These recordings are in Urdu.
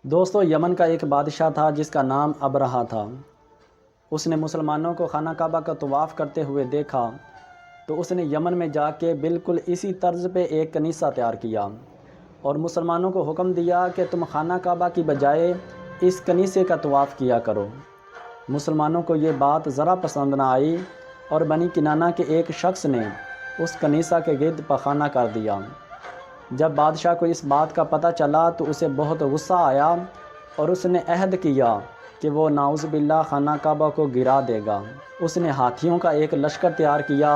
دوستو، یمن کا ایک بادشاہ تھا جس کا نام ابرہہ تھا۔ اس نے مسلمانوں کو خانہ کعبہ کا طواف کرتے ہوئے دیکھا تو اس نے یمن میں جا کے بالکل اسی طرز پہ ایک کنیسہ تیار کیا اور مسلمانوں کو حکم دیا کہ تم خانہ کعبہ کی بجائے اس کنیسے کا طواف کیا کرو۔ مسلمانوں کو یہ بات ذرا پسند نہ آئی اور بنی کنانہ کے ایک شخص نے اس کنیسہ کے گرد پخانہ کر دیا۔ جب بادشاہ کو اس بات کا پتہ چلا تو اسے بہت غصہ آیا اور اس نے عہد کیا کہ وہ نعوذ باللہ خانہ کعبہ کو گرا دے گا۔ اس نے ہاتھیوں کا ایک لشکر تیار کیا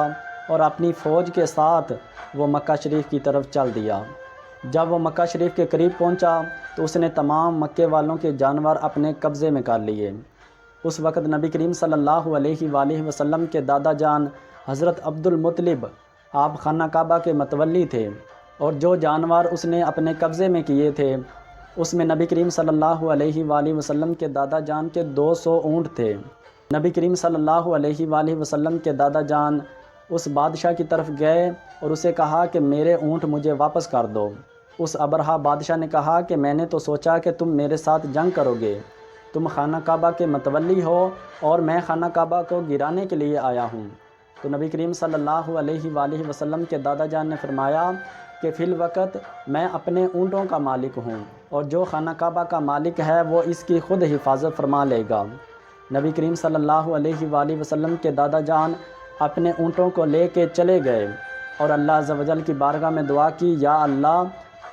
اور اپنی فوج کے ساتھ وہ مکہ شریف کی طرف چل دیا۔ جب وہ مکہ شریف کے قریب پہنچا تو اس نے تمام مکے والوں کے جانور اپنے قبضے میں کر لیے۔ اس وقت نبی کریم صلی اللہ علیہ وآلہ وسلم کے دادا جان حضرت عبد المطلب آپ خانہ کعبہ کے متولی تھے، اور جو جانور اس نے اپنے قبضے میں کیے تھے اس میں نبی کریم صلی اللہ علیہ وآلہ وسلم کے دادا جان کے 200 اونٹ تھے۔ نبی کریم صلی اللہ علیہ وآلہ وسلم کے دادا جان اس بادشاہ کی طرف گئے اور اسے کہا کہ میرے اونٹ مجھے واپس کر دو۔ اس ابرہہ بادشاہ نے کہا کہ میں نے تو سوچا کہ تم میرے ساتھ جنگ کرو گے، تم خانہ کعبہ کے متولی ہو اور میں خانہ کعبہ کو گرانے کے لیے آیا ہوں۔ تو نبی کریم صلی اللہ علیہ وآلہ وسلم کے دادا جان نے فرمایا کہ فی الوقت میں اپنے اونٹوں کا مالک ہوں اور جو خانہ کعبہ کا مالک ہے وہ اس کی خود حفاظت فرما لے گا۔ نبی کریم صلی اللہ علیہ وآلہ وسلم کے دادا جان اپنے اونٹوں کو لے کے چلے گئے اور اللہ عز و جل کی بارگاہ میں دعا کی، یا اللہ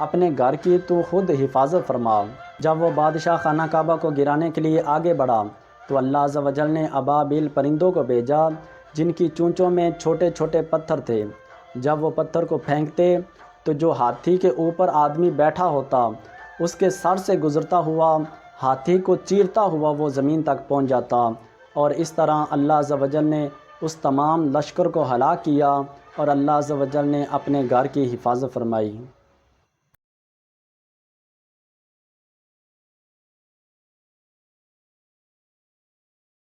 اپنے گھر کی تو خود حفاظت فرما۔ جب وہ بادشاہ خانہ کعبہ کو گرانے کے لیے آگے بڑھا تو اللہ عز و جل نے ابابیل پرندوں کو بھیجا جن کی چونچوں میں چھوٹے چھوٹے پتھر تھے۔ جب وہ پتھر کو پھینکتے تو جو ہاتھی کے اوپر آدمی بیٹھا ہوتا اس کے سر سے گزرتا ہوا ہاتھی کو چیرتا ہوا وہ زمین تک پہنچ جاتا، اور اس طرح اللہ عز و جل نے اس تمام لشکر کو ہلاک کیا اور اللہ عز و جل نے اپنے گھر کی حفاظت فرمائی۔